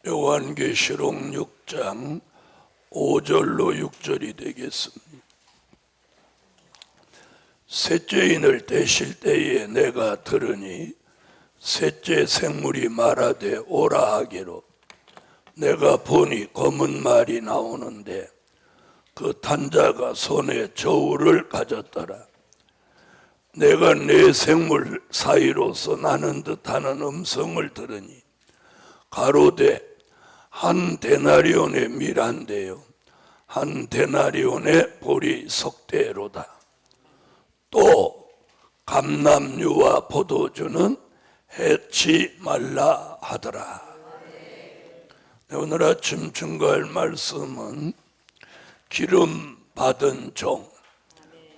요한계시록 6장 5절로 6절이 되겠습니다. 셋째인을 떼실 때에 내가 들으니 셋째 생물이 말하되 오라 하기로, 내가 보니 검은 말이 나오는데 그 탄자가 손에 저울을 가졌더라. 내가 네 생물 사이로서 나는 듯하는 음성을 들으니 가로되 한 데나리온의 밀한데요 한 데나리온의 보리 석대로다. 또 감람류와 포도주는 해치 말라 하더라. 오늘 아침 증거할 말씀은 기름 받은 종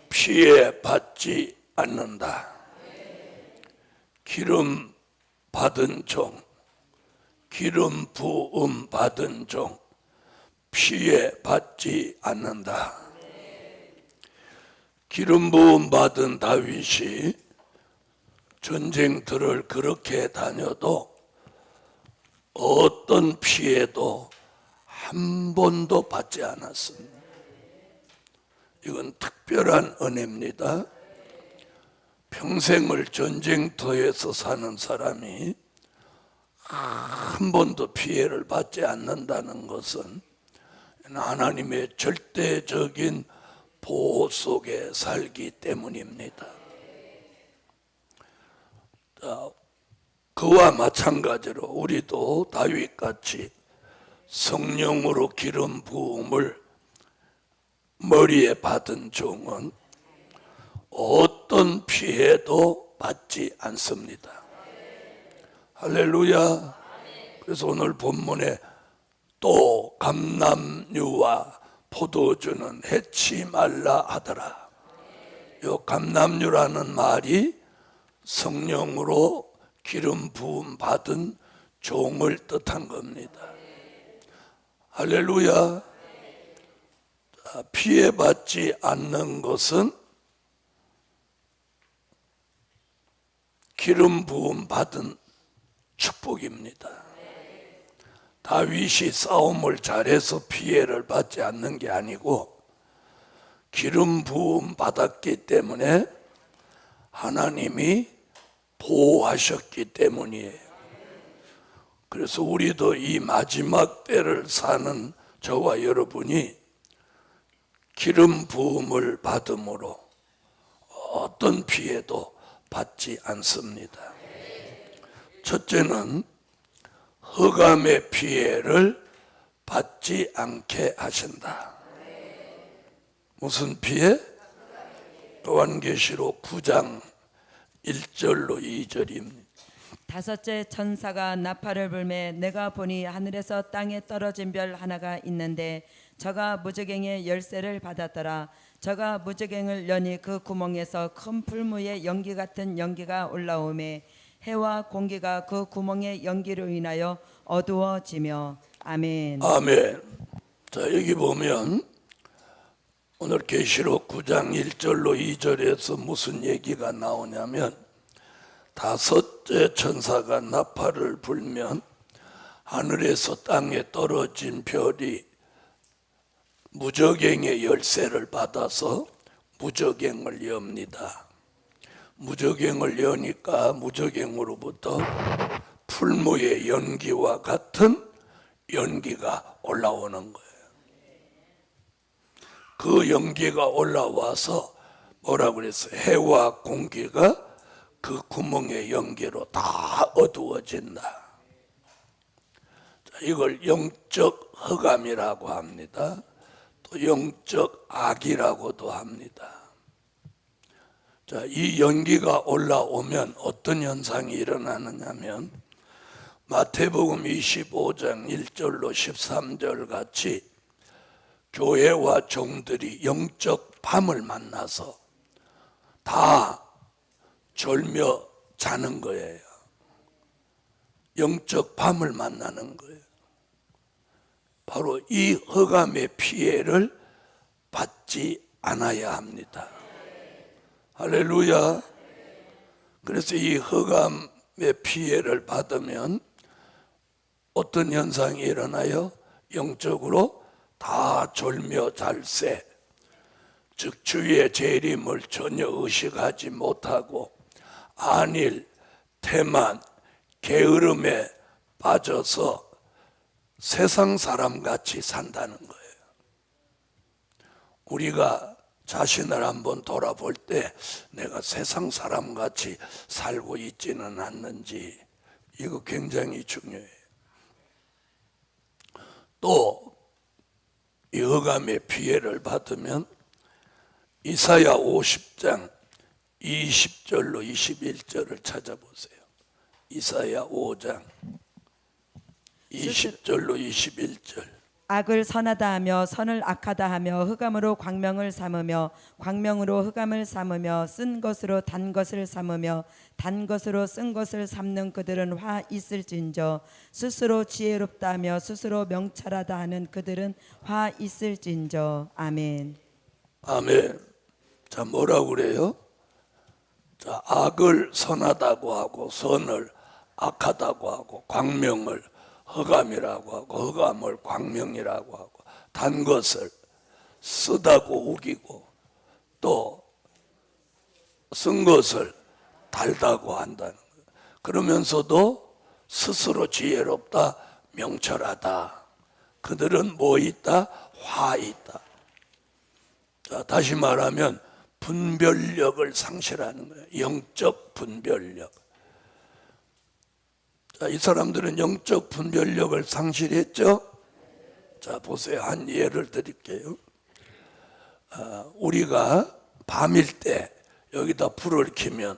피해 받지 않는다. 기름 받은 종, 기름 부음 받은 종 피해 받지 않는다. 기름 부음 받은 다윗이 전쟁터를 그렇게 다녀도 어떤 피해도 한 번도 받지 않았습니다. 이건 특별한 은혜입니다. 평생을 전쟁터에서 사는 사람이 한 번도 피해를 받지 않는다는 것은 하나님의 절대적인 보호 속에 살기 때문입니다. 그와 마찬가지로 우리도 다윗같이 성령으로 기름 부음을 머리에 받은 종은 어떤 피해도 받지 않습니다. 할렐루야. 그래서 오늘 본문에 또 감람류와 포도주는 해치 말라 하더라. 이 감람류라는 말이 성령으로 기름 부음 받은 종을 뜻한 겁니다. 할렐루야. 피해받지 않는 것은 기름 부음 받은 축복입니다. 다윗이 싸움을 잘해서 피해를 받지 않는 게 아니고 기름 부음 받았기 때문에 하나님이 보호하셨기 때문이에요. 그래서 우리도 이 마지막 때를 사는 저와 여러분이 기름 부음을 받음으로 어떤 피해도 받지 않습니다. 첫째는 흑암의 피해를 받지 않게 하신다. 무슨 피해? 요한계시록 9장 1절로 2절입니다. 다섯째 천사가 나팔을 불매 내가 보니 하늘에서 땅에 떨어진 별 하나가 있는데 저가 무저갱의 열쇠를 받았더라. 저가 무저갱을 여니 그 구멍에서 큰 풀무의 연기 같은 연기가 올라오매 해와 공기가 그 구멍의 연기로 인하여 어두워지며. 아멘. 아멘. 자, 여기 보면 오늘 계시록 9장 1절로 2절에서 무슨 얘기가 나오냐면 다섯째 천사가 나팔을 불면 하늘에서 땅에 떨어진 별이 무저갱의 열쇠를 받아서 무저갱을 엽니다. 무저갱을 여니까 무저갱으로부터 풀무의 연기와 같은 연기가 올라오는 거예요. 그 연기가 올라와서 뭐라고 그랬어요? 해와 공기가 그 구멍의 연기로 다 어두워진다. 자, 이걸 영적 흑암이라고 합니다. 또 영적 악이라고도 합니다. 자, 이 연기가 올라오면 어떤 현상이 일어나느냐면 마태복음 25장 1절로 13절 같이 교회와 종들이 영적 밤을 만나서 다 졸며 자는 거예요. 영적 밤을 만나는 거예요. 바로 이 흑암의 피해를 받지 않아야 합니다. 할렐루야. 그래서 이 흑암의 피해를 받으면 어떤 현상이 일어나요? 영적으로 다 졸며 잘세, 즉 주의 재림을 전혀 의식하지 못하고 안일, 태만, 게으름에 빠져서 세상 사람같이 산다는 거예요. 우리가 자신을 한번 돌아볼 때 내가 세상 사람같이 살고 있지는 않는지, 이거 굉장히 중요해요. 또 이 흑암의 피해를 받으면 이사야 50장 20절로 21절을 찾아보세요. 이사야 5장 20절로 21절. 악을 선하다 하며 선을 악하다 하며 흑암으로 광명을 삼으며 광명으로 흑암을 삼으며 쓴 것으로 단 것을 삼으며 단 것으로 쓴 것을 삼는 그들은 화 있을진저, 스스로 지혜롭다 하며 스스로 명철하다 하는 그들은 화 있을진저. 아멘. 아멘. 자, 뭐라고 그래요? 자, 악을 선하다고 하고 선을 악하다고 하고 광명을 흑암이라고 하고 흑암을 광명이라고 하고 단 것을 쓰다고 우기고 또 쓴 것을 달다고 한다는 거예요. 그러면서도 스스로 지혜롭다, 명철하다. 그들은 뭐 있다? 화 있다. 자, 다시 말하면 분별력을 상실하는 거예요. 영적 분별력. 자, 이 사람들은 영적 분별력을 상실했죠? 자, 보세요. 한 예를 드릴게요. 우리가 밤일 때 여기다 불을 켜면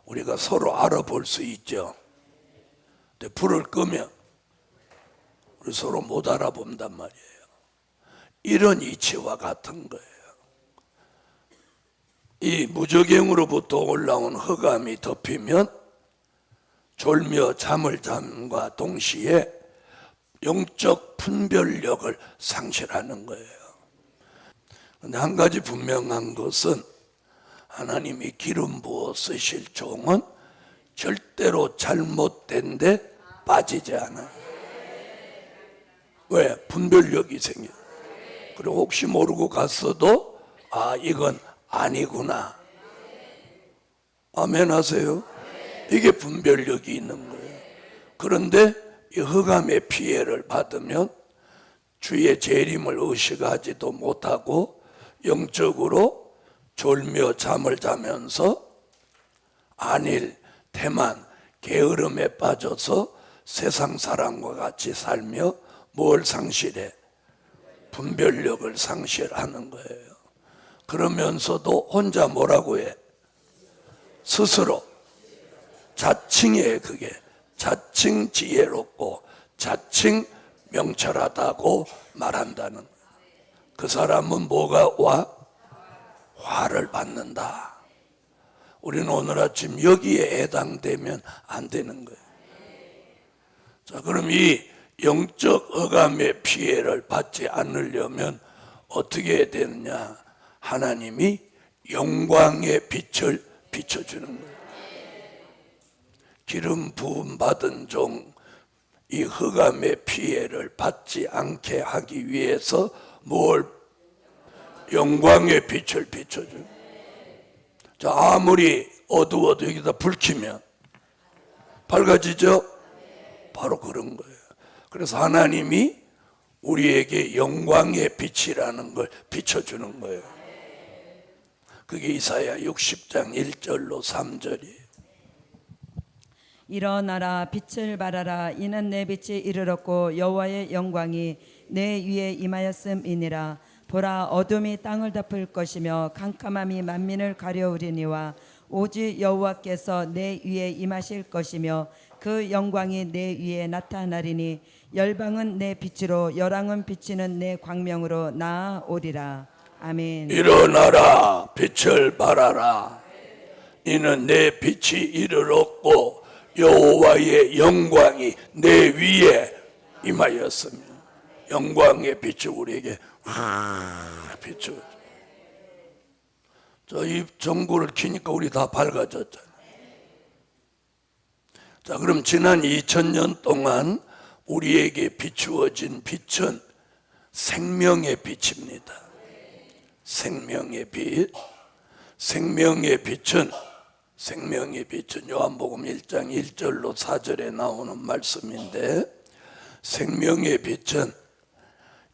우리가 서로 알아볼 수 있죠. 근데 불을 끄면 우리 서로 못 알아본단 말이에요. 이런 이치와 같은 거예요. 이 무저갱으로부터 올라온 흑암이 덮이면 졸며 잠을 잠과 동시에 영적 분별력을 상실하는 거예요. 그런데 한 가지 분명한 것은 하나님이 기름 부어 쓰실 종은 절대로 잘못된 데 빠지지 않아요. 왜? 분별력이 생겨요. 그리고 혹시 모르고 갔어도 아, 이건 아니구나. 아멘 하세요. 이게 분별력이 있는 거예요. 그런데 이 흑암의 피해를 받으면 주의 재림을 의식하지도 못하고 영적으로 졸며 잠을 자면서 안일, 태만, 게으름에 빠져서 세상 사람과 같이 살며 뭘 상실해? 분별력을 상실하는 거예요. 그러면서도 혼자 뭐라고 해? 스스로 자칭해. 그게 자칭 지혜롭고 자칭 명철하다고 말한다는 거예요. 그 사람은 뭐가 와? 화를 받는다. 우리는 오늘 아침 여기에 해당되면 안 되는 거예요. 자, 그럼 이 영적 흑암의 피해를 받지 않으려면 어떻게 해야 되느냐? 하나님이 영광의 빛을 비춰주는 거예요. 기름 부음 받은 종, 이 흑암의 피해를 받지 않게 하기 위해서 뭘? 영광의 빛을 비춰줘요. 자, 아무리 어두워도 여기다 불 켜면 밝아지죠? 바로 그런 거예요. 그래서 하나님이 우리에게 영광의 빛이라는 걸 비춰주는 거예요. 그게 이사야 60장 1절로 3절이에요. 일어나라, 빛을 발하라. 이는 내 빛이 이르렀고 여호와의 영광이 내 위에 임하였음이니라. 보라, 어둠이 땅을 덮을 것이며 캄캄함이 만민을 가려우리니와 오직 여호와께서 내 위에 임하실 것이며 그 영광이 내 위에 나타나리니 열방은 내 빛으로 열왕은 비치는 내 광명으로 나아오리라. 아멘. 일어나라, 빛을 발하라. 이는 내 빛이 이르렀고 여호와의 영광이 내 위에 임하였으며. 영광의 빛이 우리에게 비춰. 저 이 전구를 켜니까 우리 다 밝아졌잖아요. 자, 그럼 지난 2000년 동안 우리에게 비추어진 빛은 생명의 빛입니다. 생명의 빛. 생명의 빛은 요한복음 1장 1절로 4절에 나오는 말씀인데, 생명의 빛은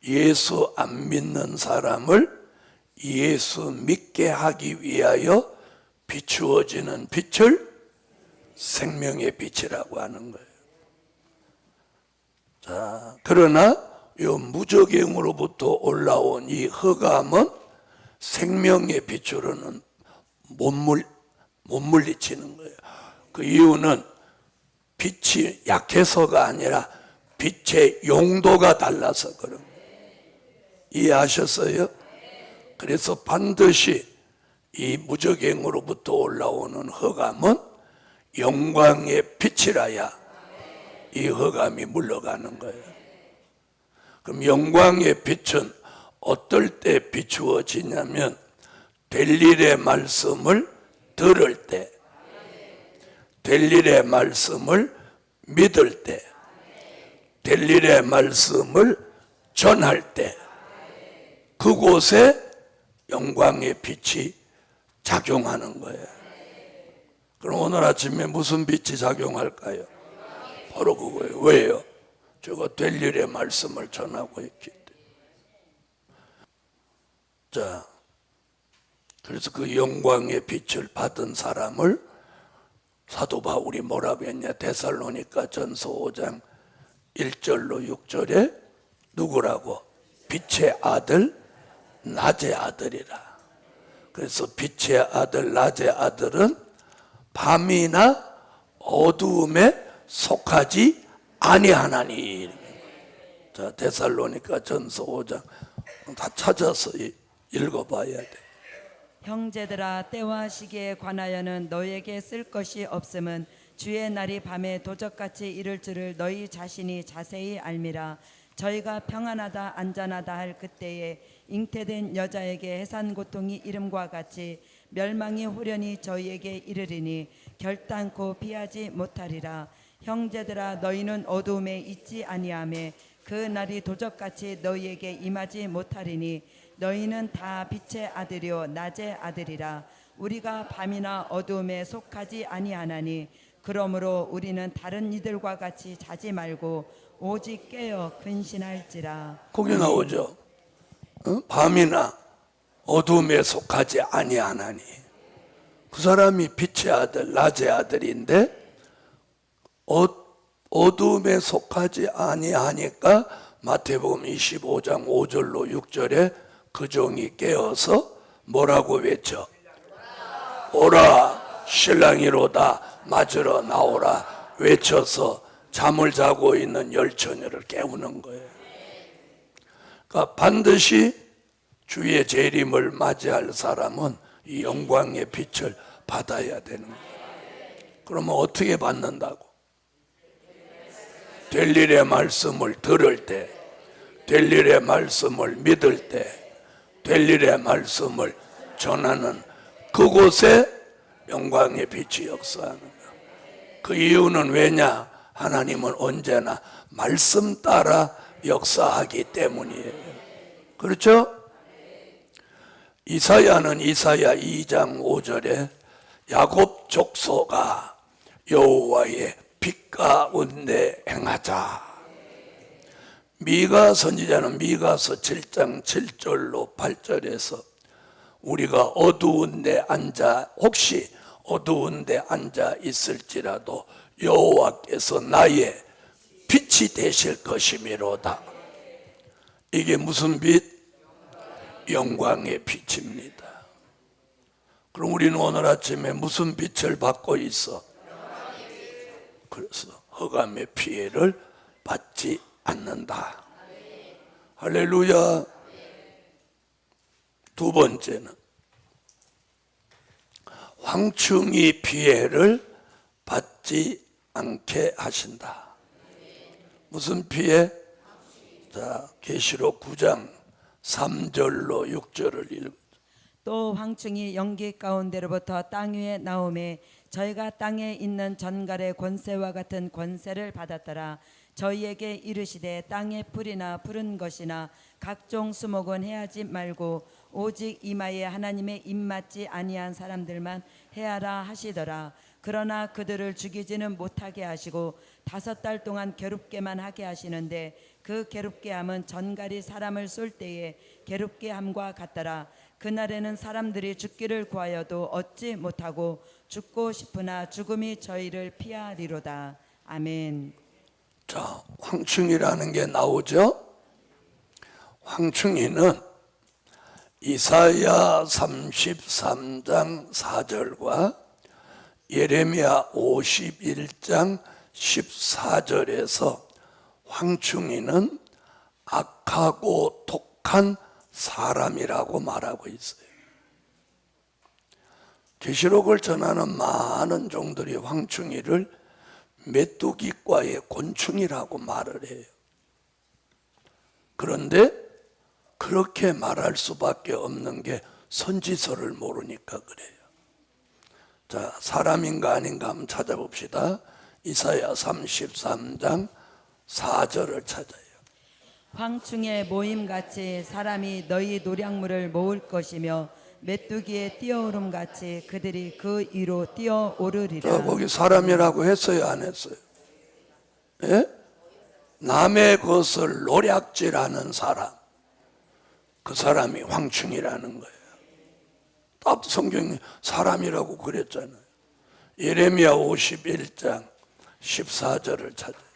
예수 안 믿는 사람을 예수 믿게 하기 위하여 비추어지는 빛을 생명의 빛이라고 하는 거예요. 자, 그러나 이 무저갱으로부터 올라온 이 흑암은 생명의 빛으로는 못 물리치는 거예요. 그 이유는 빛이 약해서가 아니라 빛의 용도가 달라서 그런 거예요. 이해하셨어요? 그래서 반드시 이 무저갱으로부터 올라오는 흑암은 영광의 빛이라야 이 흑암이 물러가는 거예요. 그럼 영광의 빛은 어떨 때 비추어지냐면 될 일의 말씀을 들을 때, 될 일의 말씀을 믿을 때, 될 일의 말씀을 전할 때, 그곳에 영광의 빛이 작용하는 거예요. 그럼 오늘 아침에 무슨 빛이 작용할까요? 바로 그거예요. 왜요? 제가 될 일의 말씀을 전하고 있기 때문에. 자, 그래서 그 영광의 빛을 받은 사람을 사도 바울이 뭐라고 했냐? 데살로니가 전서 5장 1절로 6절에 누구라고? 빛의 아들, 낮의 아들이라. 그래서 빛의 아들, 낮의 아들은 밤이나 어두움에 속하지 아니하나니. 자, 데살로니가 전서 5장 다 찾아서 읽어봐야 돼. 형제들아, 때와 시기에 관하여는 너희에게 쓸 것이 없음은 주의 날이 밤에 도적같이 이를 줄을 너희 자신이 자세히 알미라. 저희가 평안하다 안전하다 할 그때에 잉태된 여자에게 해산 고통이 이름과 같이 멸망이 후련히 저희에게 이르리니 결단코 피하지 못하리라. 형제들아, 너희는 어두움에 있지 아니하매 그 날이 도적같이 너희에게 임하지 못하리니 너희는 다 빛의 아들이요 낮의 아들이라. 우리가 밤이나 어두움에 속하지 아니하나니 그러므로 우리는 다른 이들과 같이 자지 말고 오직 깨어 근신할지라. 거기 나오죠. 밤이나 어둠에 속하지 아니하나니. 그 사람이 빛의 아들, 낮의 아들인데 어둠에 속하지 아니하니까 마태복음 25장 5절로 6절에 그 종이 깨어서 뭐라고 외쳐? 오라 신랑이로다 맞으러 나오라 외쳐서 잠을 자고 있는 열처녀를 깨우는 거예요. 그러니까 반드시 주의 재림을 맞이할 사람은 이 영광의 빛을 받아야 되는 거예요. 그러면 어떻게 받는다고? 될 일의 말씀을 들을 때, 될 일의 말씀을 믿을 때, 될 일의 말씀을 전하는 그곳에 영광의 빛이 역사하는 거예요. 그 이유는 왜냐? 하나님은 언제나 말씀 따라 역사하기 때문이에요. 그렇죠? 이사야는 이사야 2장 5절에 야곱 족속아 여호와의 빛 가운데 행하자. 미가 선지자는 미가서 7장 7절로 8절에서 우리가 어두운 데 앉아 혹시 어두운 데 앉아 있을지라도 여호와께서 나의 빛이 되실 것이미로다. 이게 무슨 빛? 영광의 빛입니다. 그럼 우리는 오늘 아침에 무슨 빛을 받고 있어? 그래서 흑암의 피해를 받지 않는다. 할렐루야. 두 번째는 황충이 피해를 받지 않게 하신다. 무슨 피해? 자, 계시록 9장 3절로 6절을 읽어. 또 황충이 연기 가운데로부터 땅 위에 나오매 저희가 땅에 있는 전갈의 권세와 같은 권세를 받았더라. 저희에게 이르시되 땅의 풀이나 푸른 것이나 각종 수목은 해하지 말고 오직 이마에 하나님의 입맞지 아니한 사람들만 해하라 하시더라. 그러나 그들을 죽이지는 못하게 하시고 5달 동안 괴롭게만 하게 하시는데 그 괴롭게 함은 전갈이 사람을 쏠 때에 괴롭게 함과 같더라. 그날에는 사람들이 죽기를 구하여도 얻지 못하고 죽고 싶으나 죽음이 저희를 피하리로다. 아멘. 자, 황충이라는 게 나오죠. 황충이는 이사야 33장 4절과 예레미야 51장 14절에서 황충이는 악하고 독한 사람이라고 말하고 있어요. 계시록을 전하는 많은 종들이 황충이를 메뚜기과의 곤충이라고 말을 해요. 그런데 그렇게 말할 수밖에 없는 게 선지서를 모르니까 그래요. 자, 사람인가 아닌가 한번 찾아봅시다. 이사야 33장 4절을 찾아요. 황충의 모임같이 사람이 너희 노량물을 모을 것이며 메뚜기의 뛰어오름같이 그들이 그 위로 뛰어오르리라. 거기 사람이라고 했어요, 안 했어요? 예? 남의 것을 노략질하는 사람, 그 사람이 황충이라는 거예요. 딱 성경이 사람이라고 그랬잖아요. 예레미야 51장 14절을 찾아요.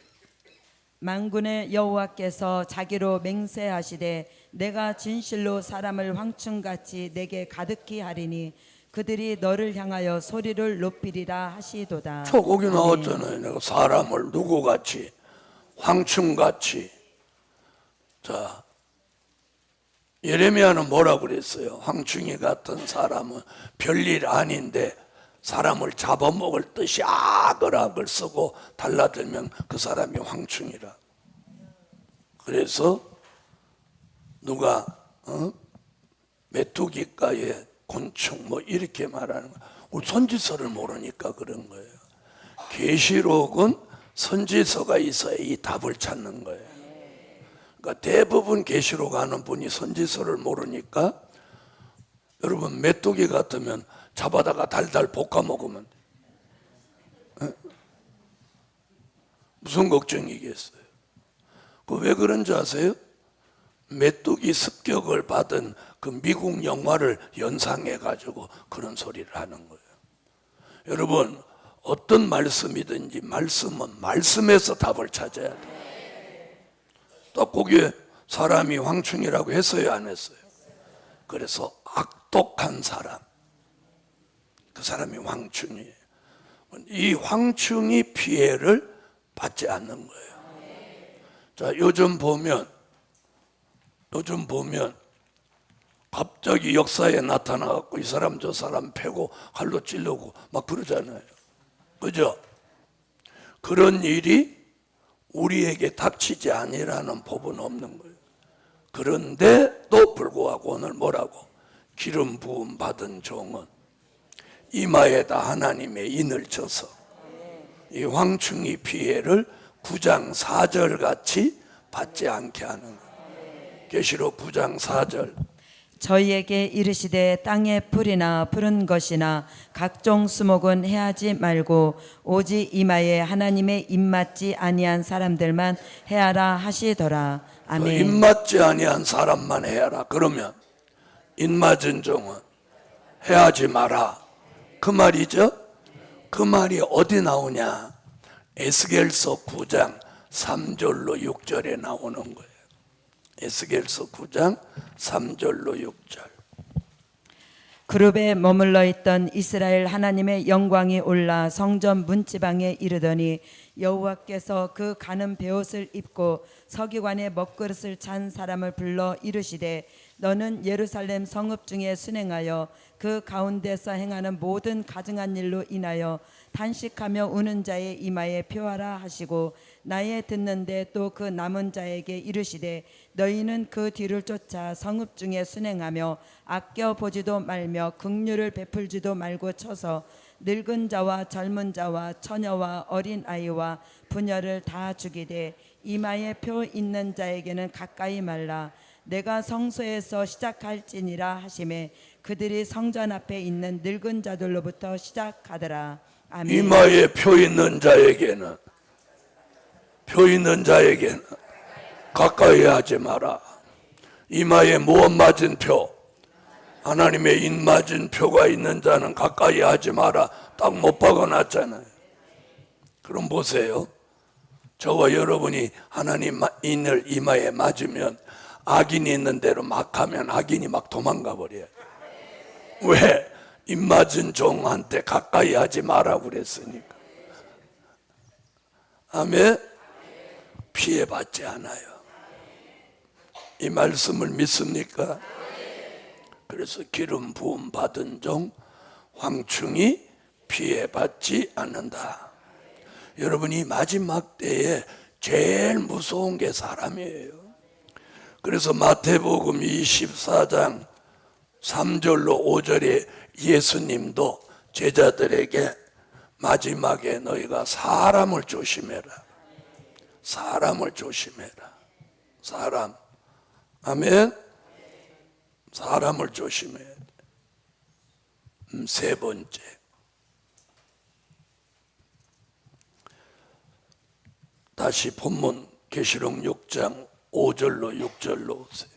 만군의 여호와께서 자기로 맹세하시되 내가 진실로 사람을 황충같이 내게 가득히 하리니 그들이 너를 향하여 소리를 높이리라 하시도다. 거기 나왔잖아요. 내가 사람을 누구같이 황충같이. 자, 예레미야는 뭐라고 그랬어요? 황충이 같은 사람은 별일 아닌데 사람을 잡아먹을 듯이 악을 쓰고 달라들면 그 사람이 황충이라. 그래서 누가 메뚜기과의 곤충 뭐 이렇게 말하는 거예요. 우리 선지서를 모르니까 그런 거예요. 계시록은 선지서가 있어야 이 답을 찾는 거예요. 그러니까 대부분 계시록 아는 분이 선지서를 모르니까 여러분 메뚜기 같으면 잡아다가 달달 볶아 먹으면 돼. 무슨 걱정이겠어요? 그 왜 그런지 아세요? 메뚜기 습격을 받은 그 미국 영화를 연상해 가지고 그런 소리를 하는 거예요. 여러분 어떤 말씀이든지 말씀은 말씀에서 답을 찾아야 돼요. 딱 거기에 사람이 황충이라고 했어요, 안 했어요? 그래서 악독한 사람, 그 사람이 황충이에요. 이 황충이 피해를 받지 않는 거예요. 자, 요즘 보면 갑자기 역사에 나타나갖고 이 사람 저 사람 패고 칼로 찌르고 막 그러잖아요. 그죠? 그런 일이 우리에게 닥치지 아니라는 법은 없는 거예요. 그런데도 불구하고 오늘 뭐라고? 기름 부음 받은 종은 이마에다 하나님의 인을 쳐서 이 황충이 피해를 9장 4절 같이 받지 않게 하는 거예요. 계시록 9장 4절. 저희에게 이르시되 땅의 풀이나 푸른 것이나 각종 수목은 해하지 말고 오직 이마에 하나님의 입맞지 아니한 사람들만 해하라 하시더라. 아멘. 입맞지 아니한 사람만 해야라. 그러면 입맞은 종은 해하지 마라. 그 말이죠. 그 말이 어디 나오냐? 에스겔서 9장 3절로 6절에 나오는 거예요. 에스겔서 9장 3절로 6절. 그룹에 머물러 있던 이스라엘 하나님의 영광이 올라 성전 문지방에 이르더니 여호와께서 그 가는 베옷을 입고 서기관의 먹그릇을 찬 사람을 불러 이르시되 너는 예루살렘 성읍 중에 순행하여 그 가운데서 행하는 모든 가증한 일로 인하여 탄식하며 우는 자의 이마에 표하라 하시고 나의 듣는데 또 그 남은 자에게 이르시되 너희는 그 뒤를 쫓아 성읍 중에 순행하며 아껴 보지도 말며 긍휼을 베풀지도 말고 쳐서 늙은 자와 젊은 자와 처녀와 어린 아이와 부녀를 다 죽이되 이마에 표 있는 자에게는 가까이 말라. 내가 성소에서 시작할지니라 하시매 그들이 성전 앞에 있는 늙은 자들로부터 시작하더라. 아멘. 이마에 표 있는 자에게는 가까이 하지 마라. 이마에 못 맞은 표, 하나님의 인 맞은 표가 있는 자는 가까이 하지 마라. 딱 못 박아놨잖아요. 그럼 보세요. 저와 여러분이 하나님 인을 이마에 맞으면 악인이 있는 대로 막 하면 악인이 막 도망가 버려요. 왜? 입 맞은 종한테 가까이 하지 마라고 그랬으니까. 아멘. 피해받지 않아요. 이 말씀을 믿습니까? 그래서 기름 부음 받은 종 황충이 피해받지 않는다. 여러분이 마지막 때에 제일 무서운 게 사람이에요. 그래서 마태복음 24장 3절로 5절에 예수님도 제자들에게 마지막에 너희가 사람을 조심해라. 사람을 조심해라. 사람. 아멘. 사람을 조심해야 돼. 세 번째. 다시 본문 계시록 6장 5절로 6절로 오세요.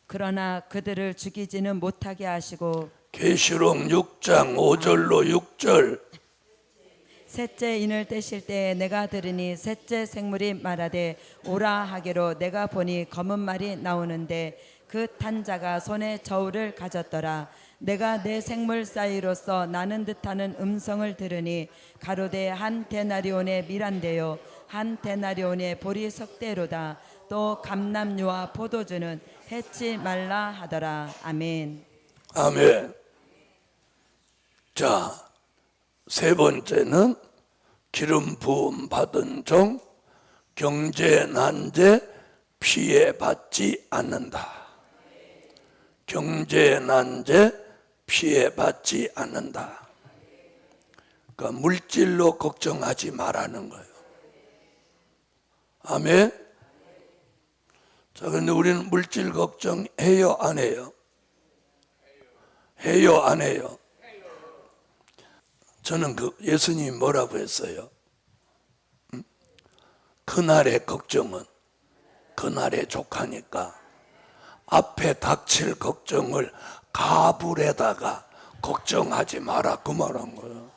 그러나 그들을 죽이지는 못하게 하시고 계시록 6장 5절로 6절. 셋째 인을 떼실 때에 내가 들으니 셋째 생물이 말하되 오라 하기로 내가 보니 검은 말이 나오는데 그 탄 자가 손에 저울을 가졌더라. 내가 내 생물 사이로서 나는 듯하는 음성을 들으니 가로되 한 데나리온의 밀한데요 한 데나리온의 보리 석대로다. 또 감람류와 포도주는 해치 말라 하더라. 아멘. 아멘. 자, 세 번째는 기름 부음 받은 종 경제 난제 피해받지 않는다. 경제 난제 피해받지 않는다. 그러니까 물질로 걱정하지 말라는 거예요. 아멘. 자, 그런데 우리는 물질 걱정 해요, 안 해요? 해요, 안 해요? 저는 그 예수님이 뭐라고 했어요? 그날의 걱정은 그날의 족하니까 앞에 닥칠 걱정을 가불에다가 걱정하지 마라, 그 말한 거예요.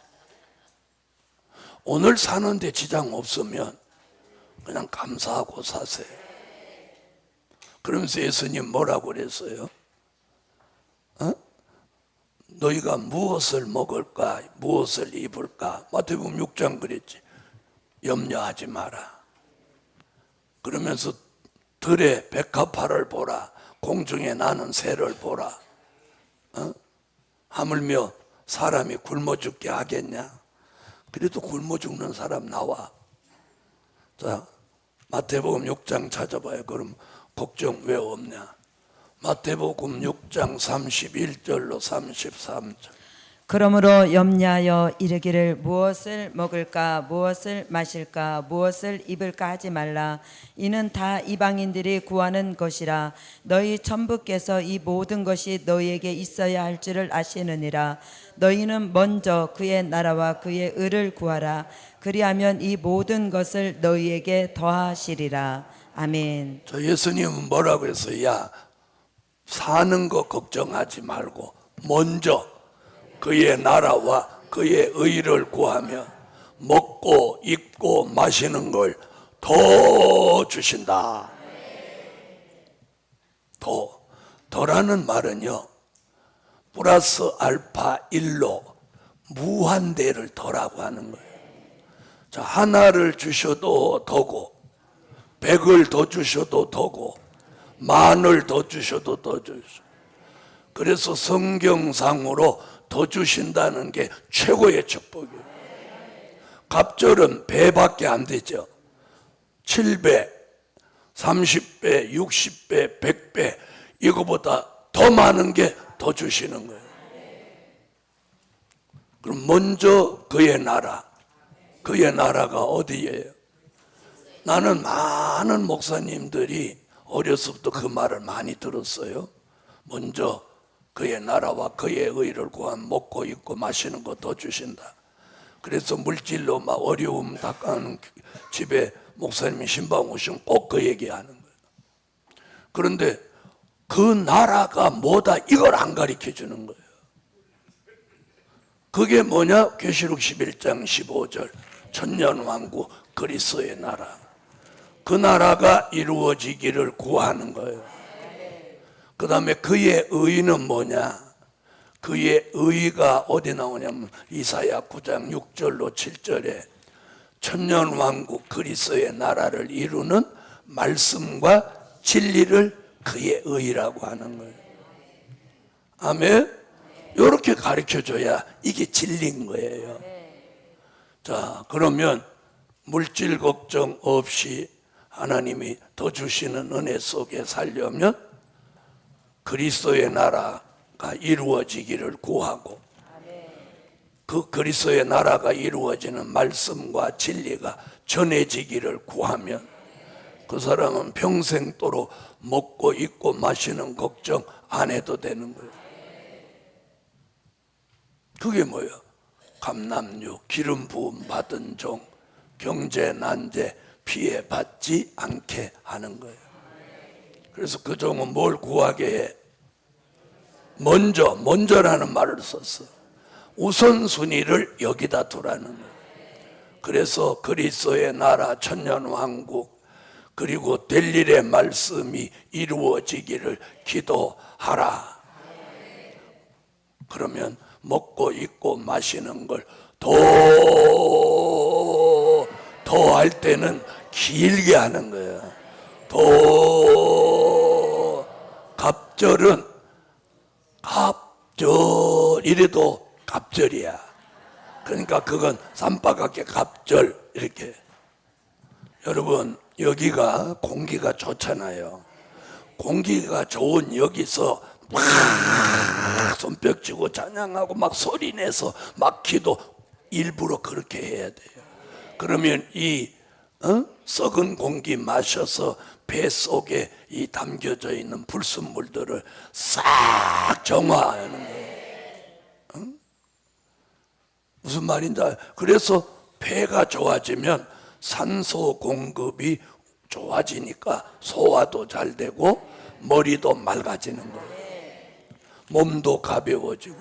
오늘 사는데 지장 없으면 그냥 감사하고 사세요. 그러면서 예수님 뭐라고 그랬어요? 너희가 무엇을 먹을까, 무엇을 입을까? 마태복음 6장 그랬지. 염려하지 마라. 그러면서 들에 백합화를 보라. 공중에 나는 새를 보라. 하물며 사람이 굶어 죽게 하겠냐? 그래도 굶어 죽는 사람 나와. 자, 마태복음 6장 찾아봐요. 그럼 걱정 왜 없냐? 마태복음 6장 31절로 33절. 그러므로 염려하여 이르기를 무엇을 먹을까 무엇을 마실까 무엇을 입을까 하지 말라. 이는 다 이방인들이 구하는 것이라. 너희 천부께서 이 모든 것이 너희에게 있어야 할 줄을 아시느니라. 너희는 먼저 그의 나라와 그의 의를 구하라. 그리하면 이 모든 것을 너희에게 더하시리라. 아멘. 저 예수님은 뭐라고 했어요? 야, 사는 거 걱정하지 말고 먼저 그의 나라와 그의 의를 구하면 먹고 입고 마시는 걸 더 주신다. 더라는 말은요, 플러스 알파 1로 무한대를 더라고 하는 거예요. 자, 하나를 주셔도 더고 100을 더 주셔도 더고 만을 더 주셔도 더 주셔. 그래서 성경상으로 더 주신다는 게 최고의 축복이에요. 갑절은 배밖에 안 되죠. 7배, 30배, 60배, 100배 이거보다 더 많은 게 더 주시는 거예요. 그럼 먼저 그의 나라. 그의 나라가 어디예요? 나는 많은 목사님들이 어려서부터 그 말을 많이 들었어요. 먼저 그의 나라와 그의 의를 구하면 먹고 입고 마시는 거 더 주신다. 그래서 물질로 막 어려움 닦아는 집에 목사님이 신방 오시면 꼭 그 얘기하는 거예요. 그런데 그 나라가 뭐다 이걸 안 가르쳐 주는 거예요. 그게 뭐냐? 계시록 11장 15절 천년왕국 그리스도의 나라. 그 나라가 이루어지기를 구하는 거예요. 그 다음에 그의 의는 뭐냐? 그의 의가 어디 나오냐면 이사야 9장 6절로 7절에 천년왕국 그리스도의 나라를 이루는 말씀과 진리를 그의 의라고 하는 거예요. 아멘. 이렇게 가르쳐줘야 이게 진리인 거예요. 자, 그러면 물질 걱정 없이 하나님이 더 주시는 은혜 속에 살려면 그리스도의 나라가 이루어지기를 구하고, 그 그리스도의 나라가 이루어지는 말씀과 진리가 전해지기를 구하면 그 사람은 평생도록 먹고 입고 마시는 걱정 안 해도 되는 거예요. 그게 뭐예요? 감남유, 기름 부음 받은 종, 경제 난제 피해 받지 않게 하는 거예요. 그래서 그 종은 뭘 구하게 해? 먼저라는 말을 썼어. 우선순위를 여기다 두라는 거예요. 그래서 그리스도의 나라 천년왕국 그리고 될 일의 말씀이 이루어지기를 기도하라. 그러면 먹고 입고 마시는 걸 더 할 때는 길게 하는 거예요. 갑절은 갑절 이래도 갑절이야. 그러니까 그건 쌈바가게 갑절 이렇게. 여러분 여기가 공기가 좋잖아요. 공기가 좋은 여기서 막 손뼉 치고 찬양하고 막 소리 내서 막 기도 일부러 그렇게 해야 돼요. 그러면 이 썩은 공기 마셔서 배 속에 이 담겨져 있는 불순물들을 싹 정화하는 거예요. 무슨 말인지 알아요? 그래서 폐가 좋아지면 산소 공급이 좋아지니까 소화도 잘 되고 머리도 맑아지는 거예요. 몸도 가벼워지고.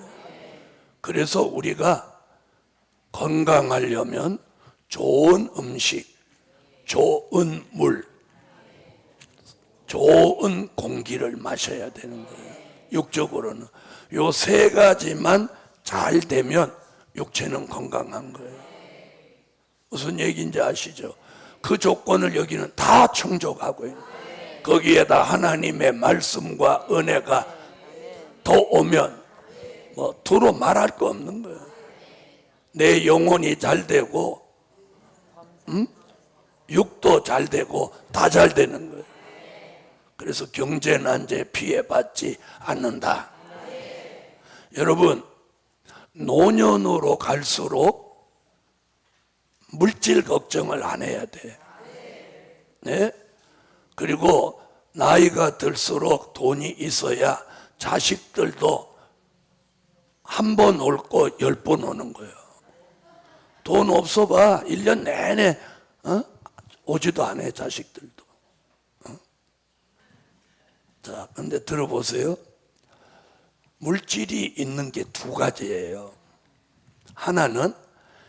그래서 우리가 건강하려면 좋은 음식, 좋은 물, 좋은 공기를 마셔야 되는 거예요. 육적으로는 요 세 가지만 잘 되면 육체는 건강한 거예요. 무슨 얘기인지 아시죠? 그 조건을 여기는 다 충족하고 있는 거예요. 거기에다 하나님의 말씀과 은혜가 더 오면 뭐 두루 말할 거 없는 거예요. 내 영혼이 잘 되고 육도 잘 되고 다 잘 되는 거예요. 그래서 경제 난제 피해받지 않는다. 여러분 노년으로 갈수록 물질 걱정을 안 해야 돼. 네? 그리고 나이가 들수록 돈이 있어야 자식들도 한 번 올 거 10번 오는 거예요. 돈 없어 봐 1년 내내 오지도 않아 자식들도. 자, 근데 들어보세요. 물질이 있는 게 두 가지예요. 하나는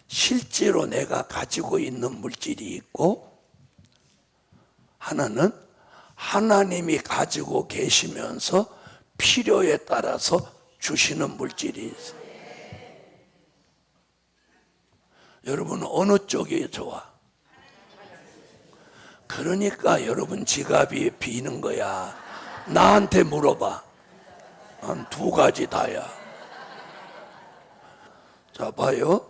실제로 내가 가지고 있는 물질이 있고, 하나는 하나님이 가지고 계시면서 필요에 따라서 주시는 물질이 있어요. 여러분은 어느 쪽이 좋아? 그러니까 여러분 지갑이 비는 거야. 나한테 물어봐. 한 두 가지 다야. 자, 봐요.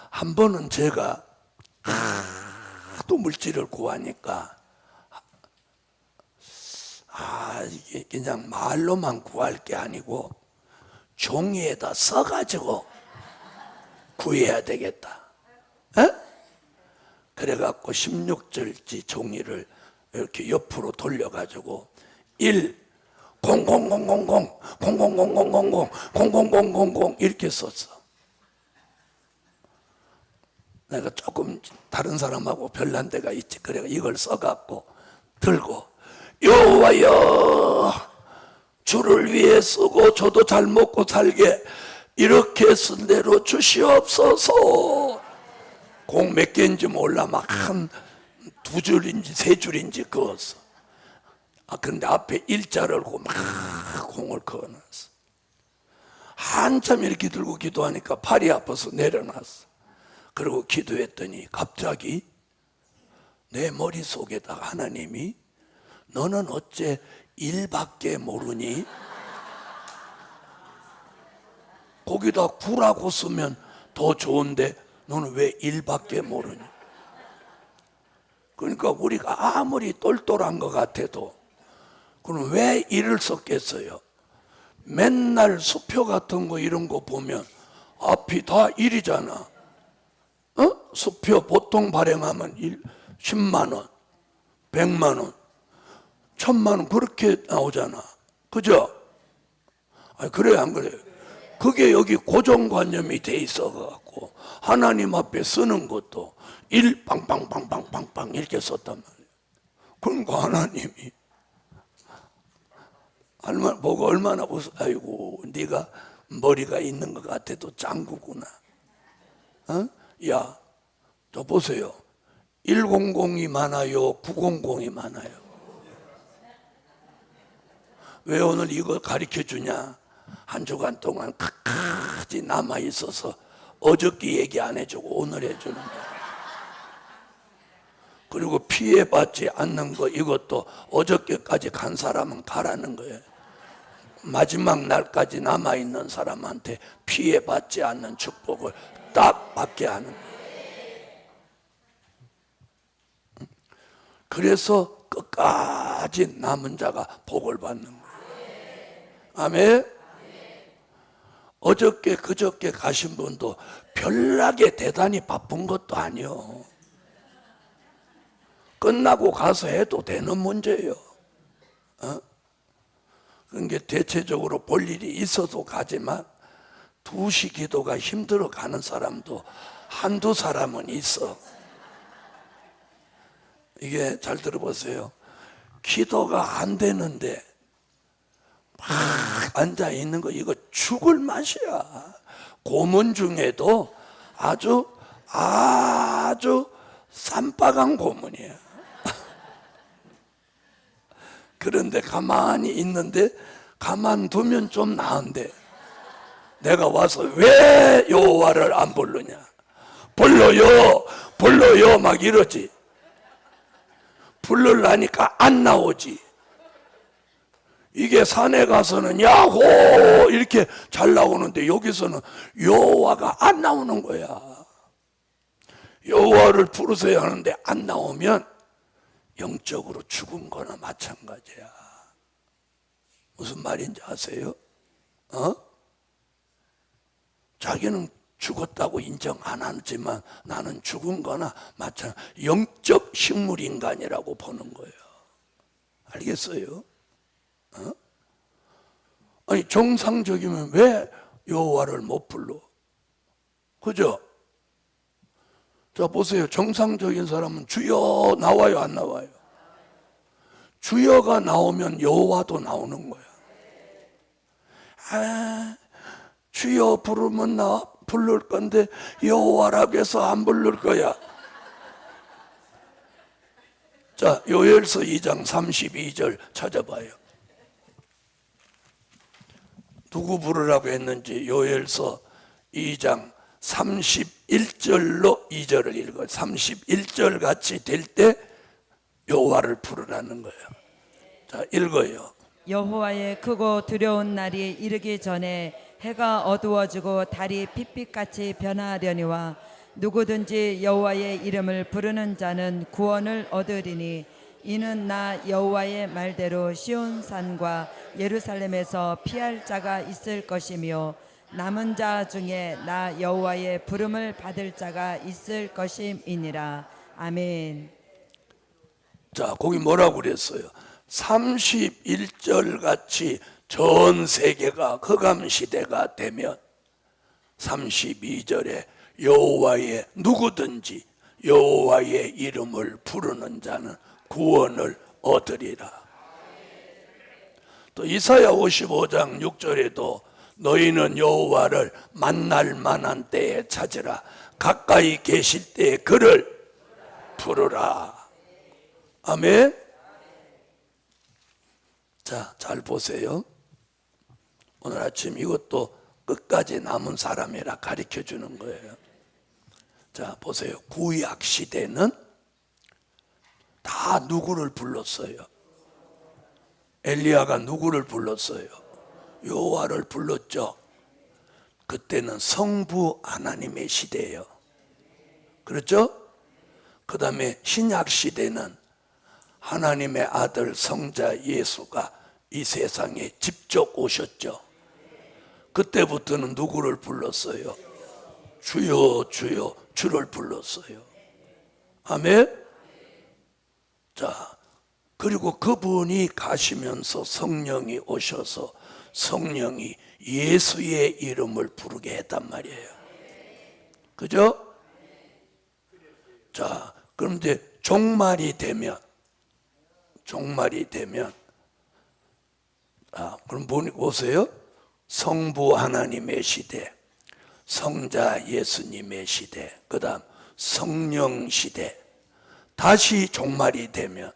한 번은 제가 하도 물질을 구하니까 이게 그냥 말로만 구할 게 아니고 종이에다 써가지고 구해야 되겠다. 에? 그래갖고 16절지 종이를 이렇게 옆으로 돌려가지고 1 000000 000000 000000 이렇게 썼어. 내가 조금 다른 사람하고 별난 데가 있지. 그래 이걸 써갖고 들고 여호와여 주를 위해 쓰고 저도 잘 먹고 살게 이렇게 쓴 대로 주시옵소서. 공 몇 개인지 몰라. 막 한 2줄인지 3줄인지 그었어. 그런데 앞에 일자를 걸고 막 공을 그어놨어. 한참 이렇게 들고 기도하니까 팔이 아파서 내려놨어. 그리고 기도했더니 갑자기 내 머릿속에다가 하나님이 너는 어째 일밖에 모르니? 거기다 구라고 쓰면 더 좋은데 너는 왜 일밖에 모르니? 그러니까 우리가 아무리 똘똘한 것 같아도 그럼 왜 일을 썼겠어요? 맨날 수표 같은 거 이런 거 보면 앞이 다 일이잖아. 수표 보통 발행하면 10만 원, 100만 원, 1000만 원 그렇게 나오잖아. 그죠? 그래 안 그래요? 그게 여기 고정관념이 돼 있어갖고 하나님 앞에 쓰는 것도 일 빵빵빵빵빵빵 이렇게 썼단 말이에요. 그러니까 하나님이 보고 얼마나 웃어. 아이고 네가 머리가 있는 것 같아도 짱구구나. 야, 저 보세요. 100이 많아요? 900이 많아요? 왜 오늘 이거 가르쳐 주냐? 한 주간 동안 끝까지 남아 있어서 어저께 얘기 안 해주고 오늘 해주는 거야. 그리고 피해받지 않는 거 이것도 어저께까지 간 사람은 가라는 거예요. 마지막 날까지 남아있는 사람한테 피해받지 않는 축복을 딱 받게 하는 거예요. 그래서 끝까지 남은 자가 복을 받는 거예요. 아멘. 어저께 그저께 가신 분도 별나게 대단히 바쁜 것도 아니요. 끝나고 가서 해도 되는 문제예요. 그러니까 대체적으로 볼 일이 있어도 가지만 2시 기도가 힘들어 가는 사람도 한두 사람은 있어. 이게 잘 들어보세요. 기도가 안 되는데 막 앉아 있는 거 이거 죽을 맛이야. 고문 중에도 아주 쌈박한 고문이야. 그런데 가만히 있는데 가만두면 좀 나은데 내가 와서 왜 여호와를 안 부르냐? 불러요 막 이러지. 부르려니까 안 나오지. 이게 산에 가서는 야호 이렇게 잘 나오는데 여기서는 여호와가 안 나오는 거야. 여호와를 부르세요 하는데 안 나오면 영적으로 죽은 거나 마찬가지야. 무슨 말인지 아세요? 자기는 죽었다고 인정 안 하지만 나는 죽은 거나 마찬가지. 영적 식물인간이라고 보는 거예요. 알겠어요? 아니 정상적이면 왜 여호와를 못 불러? 그죠? 자 보세요. 정상적인 사람은 주여 나와요 안 나와요? 주여가 나오면 여호와도 나오는 거야. 주여 부르면 나 부를 건데 여호와라고 해서 안 부를 거야. 자 요엘서 2장 32절 찾아봐요. 누구 부르라고 했는지 요엘서 2장 31절로 2절을 읽어요. 31절 같이 될 때 여호와를 부르라는 거예요. 자 읽어요. 여호와의 크고 두려운 날이 이르기 전에 해가 어두워지고 달이 핏빛같이 변하려니와 누구든지 여호와의 이름을 부르는 자는 구원을 얻으리니 이는 나 여호와의 말대로 시온산과 예루살렘에서 피할 자가 있을 것이며 남은 자 중에 나 여호와의 부름을 받을 자가 있을 것임이니라. 아멘. 자, 거기 뭐라고 그랬어요? 31절 같이 전 세계가 흑암 시대가 되면 32절에 여호와의 누구든지 여호와의 이름을 부르는 자는 구원을 얻으리라. 또 이사야 55장 6절에도 너희는 여호와를 만날 만한 때에 찾으라. 가까이 계실 때에 그를 부르라. 아멘. 자, 잘 보세요. 오늘 아침 이것도 끝까지 남은 사람이라 가르쳐 주는 거예요. 자, 보세요. 구약 시대는 다 누구를 불렀어요? 엘리야가 누구를 불렀어요? 여호와를 불렀죠. 그때는 성부 하나님의 시대예요. 그렇죠? 그 다음에 신약 시대는 하나님의 아들 성자 예수가 이 세상에 직접 오셨죠. 그때부터는 누구를 불렀어요? 주여 주여 주를 불렀어요. 아멘. 자, 그리고 그분이 가시면서 성령이 오셔서 성령이 예수의 이름을 부르게 했단 말이에요. 그죠? 자, 그럼 이제 종말이 되면 그럼 보세요. 성부 하나님의 시대, 성자 예수님의 시대, 그 다음 성령 시대. 다시 종말이 되면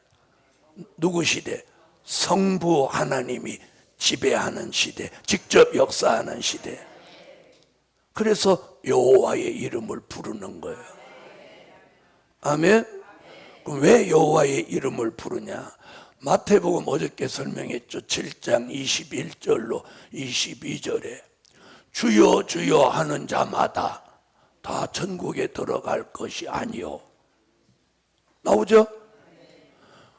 누구 시대? 성부 하나님이 지배하는 시대, 직접 역사하는 시대. 그래서 여호와의 이름을 부르는 거예요. 아멘. 그럼 왜 여호와의 이름을 부르냐? 마태복음 어저께 설명했죠. 7장 21절로 22절에 주여 주여 하는 자마다 다 천국에 들어갈 것이 아니요. 나오죠?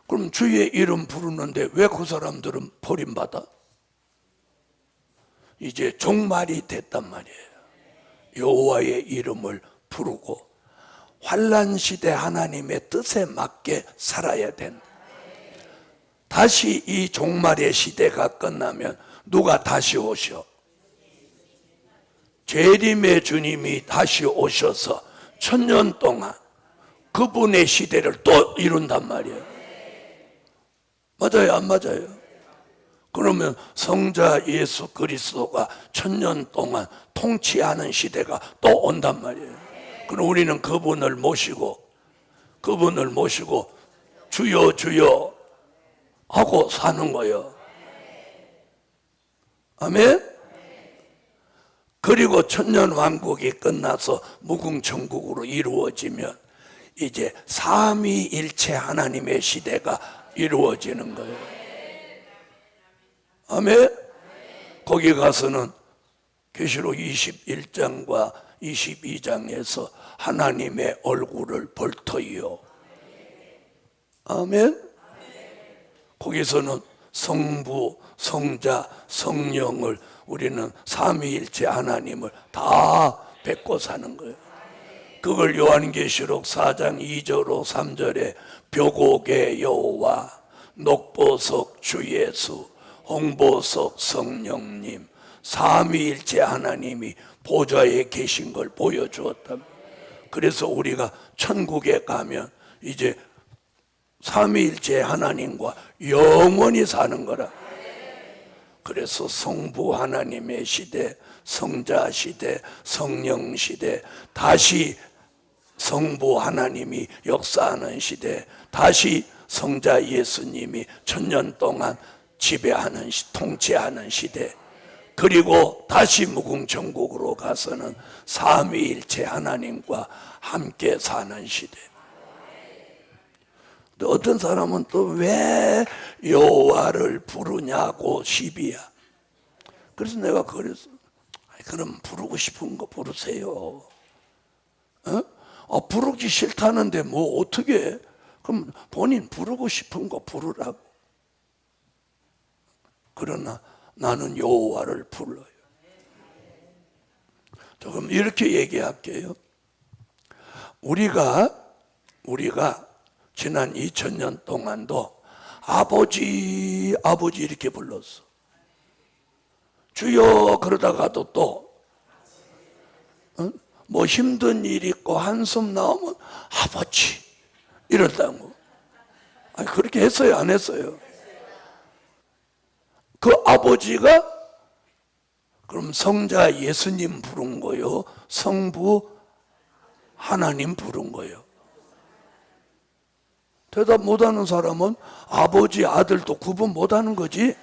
그럼 주의 이름 부르는데 왜 그 사람들은 버림받아? 이제 종말이 됐단 말이에요. 여호와의 이름을 부르고 환난 시대 하나님의 뜻에 맞게 살아야 된다. 다시 이 종말의 시대가 끝나면 누가 다시 오셔? 재림의 주님이 다시 오셔서 1000년 동안 그분의 시대를 또 이룬단 말이에요. 맞아요, 안 맞아요? 그러면 성자 예수 그리스도가 1000년 동안 통치하는 시대가 또 온단 말이에요. 그럼 우리는 그분을 모시고 주여 주여 하고 사는 거예요. 아멘? 그리고 천년 왕국이 끝나서 무궁천국으로 이루어지면 이제 삼위일체 하나님의 시대가 이루어지는 거예요. 아멘? 거기 가서는 계시록 21장과 22장에서 하나님의 얼굴을 볼 터이요. 아멘? 거기서는 성부, 성자, 성령을 우리는 삼위일체 하나님을 다 뵙고 사는 거예요. 그걸 요한계시록 4장 2절로 3절에 벽옥의 여호와, 녹보석 주 예수, 홍보석 성령님, 삼위일체 하나님이 보좌에 계신 걸 보여주었다. 그래서 우리가 천국에 가면 이제 삼위일체 하나님과 영원히 사는 거라. 그래서 성부 하나님의 시대, 성자 시대, 성령 시대, 다시 성부 하나님이 역사하는 시대, 다시 성자 예수님이 1000년 동안 지배하는 통치하는 시대, 그리고 다시 무궁천국으로 가서는 삼위일체 하나님과 함께 사는 시대. 어떤 사람은 또 왜 여호와를 부르냐고 시비야. 그래서 내가 그랬어. 그럼 부르고 싶은 거 부르세요. 부르기 싫다는데 뭐 어떻게 해? 그럼 본인 부르고 싶은 거 부르라고. 그러나 나는 여호와를 불러요. 조금 이렇게 얘기할게요. 우리가 지난 2000년 동안도 아버지 아버지 이렇게 불렀어. 주여 그러다가도 또 뭐 힘든 일 있고 한숨 나오면 아버지 이런다고. 아니, 그렇게 했어요 안 했어요? 그 아버지가 그럼 성자 예수님 부른 거요? 성부 하나님 부른 거예요? 대답 못하는 사람은 아버지 아들도 구분 못하는 거지.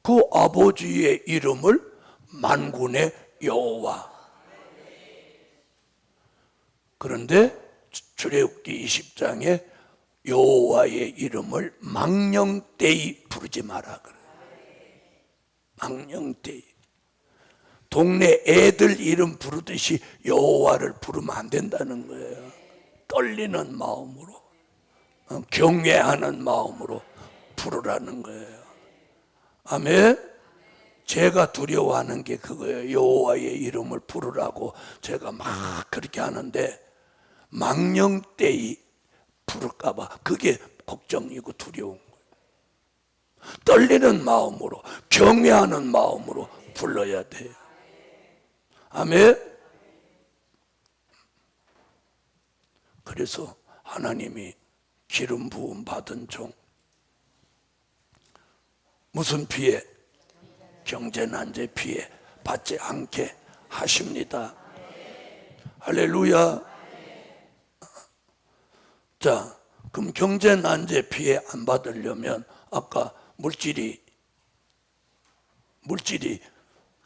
그 아버지의 이름을 만군의 여호와. 그런데 출애굽기 20장에 여호와의 이름을 망령되이 부르지 마라 그래. 망령되이. 동네 애들 이름 부르듯이 여호와를 부르면 안 된다는 거예요. 떨리는 마음으로, 경외하는 마음으로 부르라는 거예요. 아멘. 제가 두려워하는 게 그거예요. 여호와의 이름을 부르라고 제가 막 그렇게 하는데 망령되이 부를까 봐 그게 걱정이고 두려운 거예요. 떨리는 마음으로, 경외하는 마음으로 불러야 돼요. 아멘. 그래서 하나님이 기름 부음 받은 종 무슨 피해? 경제난제 피해 받지 않게 하십니다. 할렐루야. 자, 그럼 경제난제 피해 안 받으려면 아까 물질이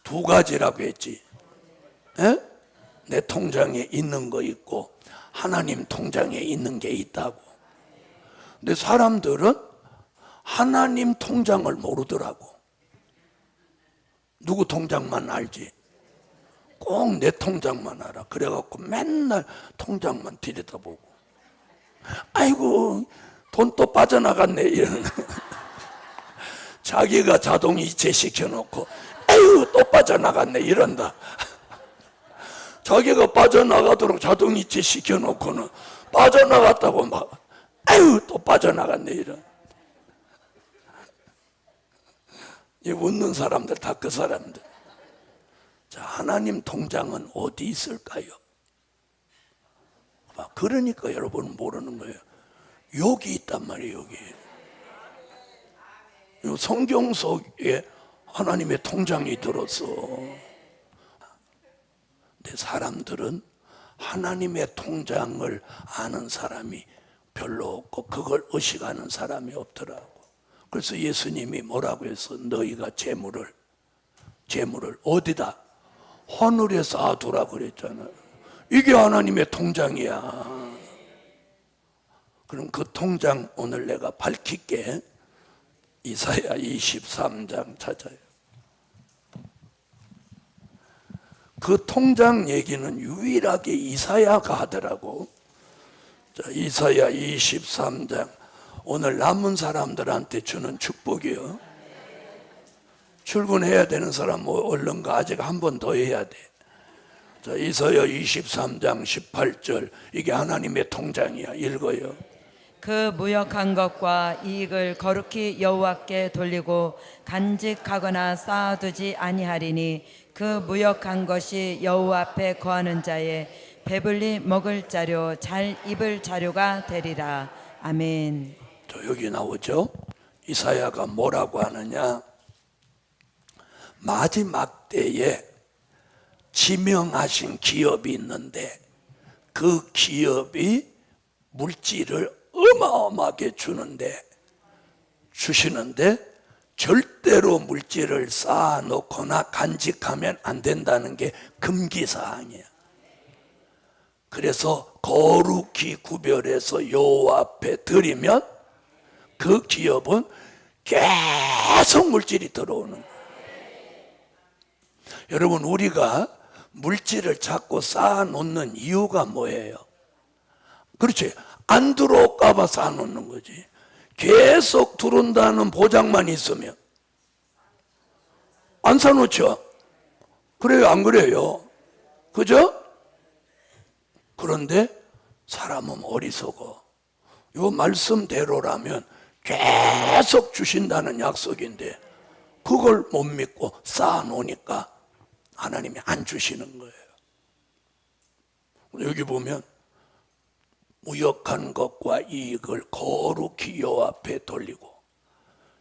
두 가지라고 했지. 에? 내 통장에 있는 거 있고 하나님 통장에 있는 게 있다고. 근데 사람들은 하나님 통장을 모르더라고. 누구 통장만 알지. 꼭 내 통장만 알아. 그래갖고 맨날 통장만 들여다보고 아이고 돈 또 빠져나갔네 이러는. 자기가 자동이체 시켜놓고 아이고 또 빠져나갔네 이런다. 자기가 빠져나가도록 자동이체 시켜놓고는 빠져나갔다고 막 아이고 또 빠져나갔네 이런. 이 웃는 사람들 다 그 사람들. 자, 하나님 통장은 어디 있을까요? 그러니까 여러분은 모르는 거예요. 여기 있단 말이에요. 여기 성경 속에 하나님의 통장이 들었어. 근데 사람들은 하나님의 통장을 아는 사람이 별로 없고 그걸 의식하는 사람이 없더라고. 그래서 예수님이 뭐라고 해서 너희가 재물을 어디다? 하늘에 쌓아두라 그랬잖아요. 이게 하나님의 통장이야. 그럼 그 통장 오늘 내가 밝힐게. 이사야 23장 찾아요. 그 통장 얘기는 유일하게 이사야가 하더라고. 자, 이사야 23장. 오늘 남은 사람들한테 주는 축복이요. 출근해야 되는 사람 얼른 가. 아직 한 번 더 해야 돼. 자, 이사야 23장 18절. 이게 하나님의 통장이야. 읽어요. 그 무역한 것과 이익을 거룩히 여호와께 돌리고 간직하거나 쌓아두지 아니하리니 그 무역한 것이 여호와 앞에 거하는 자의 배불리 먹을 자료 잘 입을 자료가 되리라. 아멘. 저 여기 나오죠. 이사야가 뭐라고 하느냐. 마지막 때에 지명하신 기업이 있는데 그 기업이 물질을 어마어마하게 주시는데 절대로 물질을 쌓아놓거나 간직하면 안 된다는 게 금기사항이야. 그래서 거룩히 구별해서 여호와 앞에 드리면 그 기업은 계속 물질이 들어오는 거예요. 여러분, 우리가 물질을 자꾸 쌓아놓는 이유가 뭐예요? 그렇지, 안 들어올까 봐 쌓아놓는 거지. 계속 들어온다는 보장만 있으면 안 사놓죠? 그래요, 안 그래요? 그죠? 그런데 사람은 어리석어. 요 말씀대로라면 계속 주신다는 약속인데 그걸 못 믿고 쌓아놓으니까 하나님이 안 주시는 거예요. 여기 보면 무역한 것과 이익을 거룩히 여호와 앞에 돌리고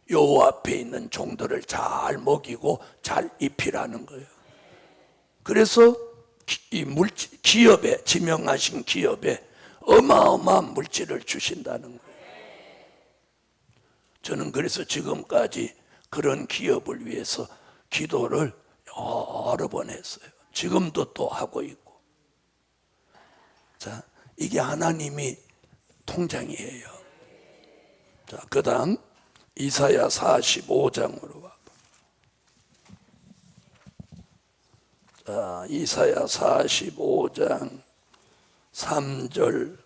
여호와 앞에 있는 종들을 잘 먹이고 잘 입히라는 거예요. 그래서 이 기업에, 지명하신 기업에 어마어마한 물질을 주신다는 거예요. 저는 그래서 지금까지 그런 기업을 위해서 기도를 여러 번 했어요. 지금도 또 하고 있고. 자, 이게 하나님이 통장이에요. 자, 그 다음 이사야 45장으로 와. 자, 이사야 45장 3절.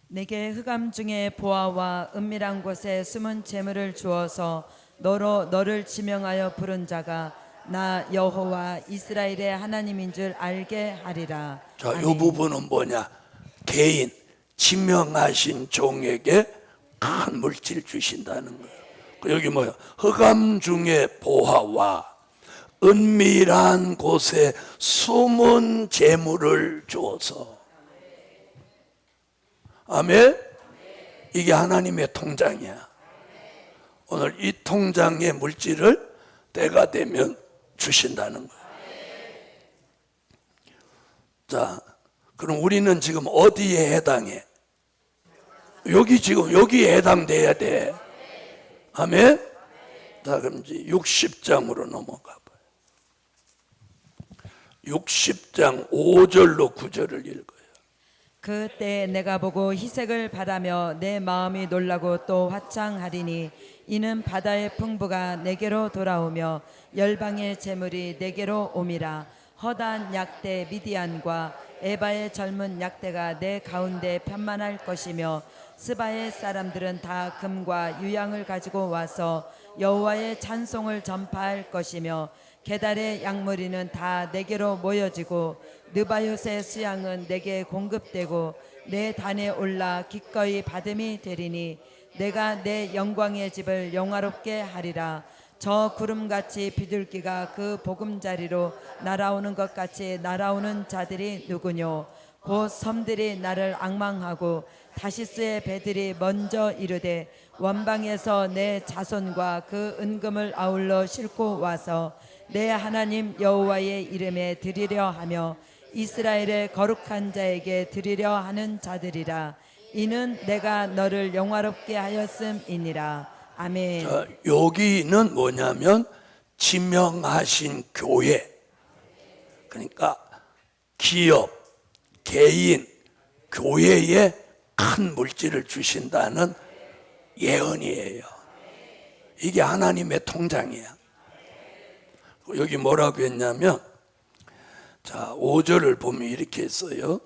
내게 흑암 중에 보아와 은밀한 곳에 숨은 재물을 주어서 너로 너를 지명하여 부른 자가 나 여호와 이스라엘의 하나님인 줄 알게 하리라. 자, 이 아멘. 부분은 뭐냐? 개인, 지명하신 종에게 큰 물질 주신다는 거예요. 여기 뭐야? 흑암 중에 보화와 은밀한 곳에 숨은 재물을 주어서. 아멘? 이게 하나님의 통장이야. 오늘 이 통장의 물질을 때가 되면 주신다는 거예요. 자, 그럼 우리는 지금 어디에 해당해? 여기 지금 여기에 해당돼야 돼. 아멘? 자, 그럼 이제 60장으로 넘어가 봐요. 60장 5절로 9절을 읽어요. 그때 내가 보고 희색을 바라며 내 마음이 놀라고 또 화창하리니 이는 바다의 풍부가 내게로 돌아오며 열방의 재물이 내게로 옴이라. 허다한 약대 미디안과 에바의 젊은 약대가 내 가운데 편만할 것이며 스바의 사람들은 다 금과 유향을 가지고 와서 여호와의 찬송을 전파할 것이며 게달의 양머리는 다 내게로 모여지고 느바요의 수양은 내게 공급되고 내 단에 올라 기꺼이 받음이 되리니 내가 내 영광의 집을 영화롭게 하리라. 저 구름같이 비둘기가 그 보금자리로 날아오는 것 같이 날아오는 자들이 누구뇨? 곧 섬들이 나를 앙망하고 다시스의 배들이 먼저 이르되 원방에서 내 자손과 그 은금을 아울러 싣고 와서 내 하나님 여호와의 이름에 드리려 하며 이스라엘의 거룩한 자에게 드리려 하는 자들이라. 이는 내가 너를 영화롭게 하였음이니라. 아멘. 자, 여기는 뭐냐면 지명하신 교회, 그러니까 기업, 개인, 교회에 큰 물질을 주신다는 예언이에요. 이게 하나님의 통장이야. 여기 뭐라고 했냐면, 자, 5절을 보면 이렇게 했어요.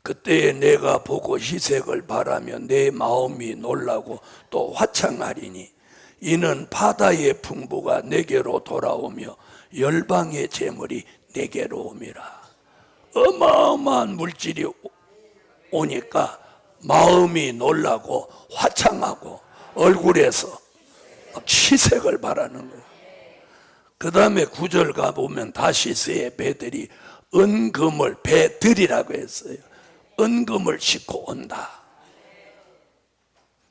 그때에 내가 보고 희색을 바라며 내 마음이 놀라고 또 화창하리니 이는 바다의 풍부가 내게로 돌아오며 열방의 재물이 내게로 옴이라. 어마어마한 물질이 오니까 마음이 놀라고 화창하고 얼굴에서 막 희색을 바라는 거예요. 그 다음에 9절 가보면 다시스의 배들이 은금을, 배들이라고 했어요. 은금을 싣고 온다.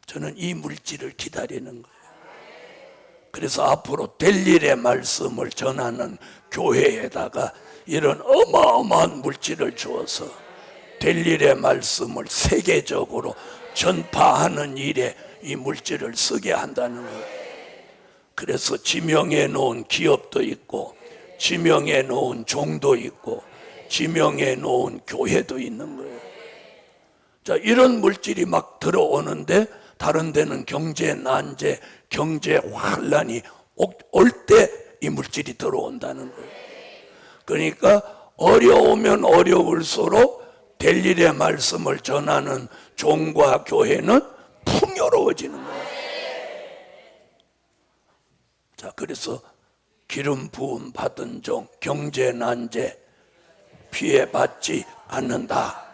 저는 이 물질을 기다리는 거예요. 그래서 앞으로 될 일의 말씀을 전하는 교회에다가 이런 어마어마한 물질을 주어서 될 일의 말씀을 세계적으로 전파하는 일에 이 물질을 쓰게 한다는 거예요. 그래서 지명해 놓은 기업도 있고 지명해 놓은 종도 있고 지명해 놓은 교회도 있는 거예요. 자, 이런 물질이 막 들어오는데 다른 데는 경제 난제, 경제 환란이 올 때 이 물질이 들어온다는 거예요. 그러니까 어려우면 어려울수록 될 일의 말씀을 전하는 종과 교회는 풍요로워지는 거예요. 자, 그래서 기름 부음 받은 종 경제 난제 피해받지 않는다.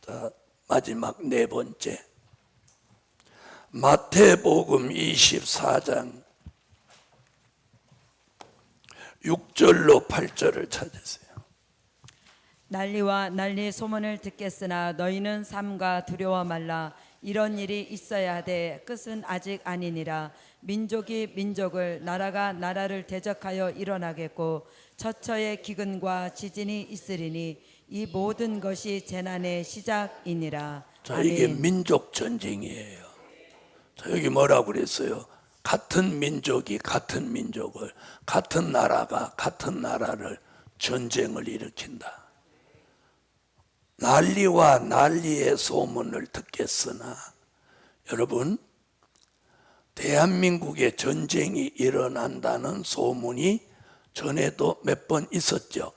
자, 마지막 네 번째, 마태복음 24장 6절로 8절을 찾으세요. 난리와 난리 소문을 듣겠으나 너희는 삼가 두려워 말라. 이런 일이 있어야 하되 끝은 아직 아니니라. 민족이 민족을, 나라가 나라를 대적하여 일어나겠고 처처의 기근과 지진이 있으리니 이 모든 것이 재난의 시작이니라. 자, 아멘. 이게 민족 전쟁이에요. 자, 여기 뭐라고 그랬어요? 같은 민족이 같은 민족을, 같은 나라가 같은 나라를 전쟁을 일으킨다. 난리와 난리의 소문을 듣겠으나, 여러분, 대한민국에 전쟁이 일어난다는 소문이 전에도 몇 번 있었죠.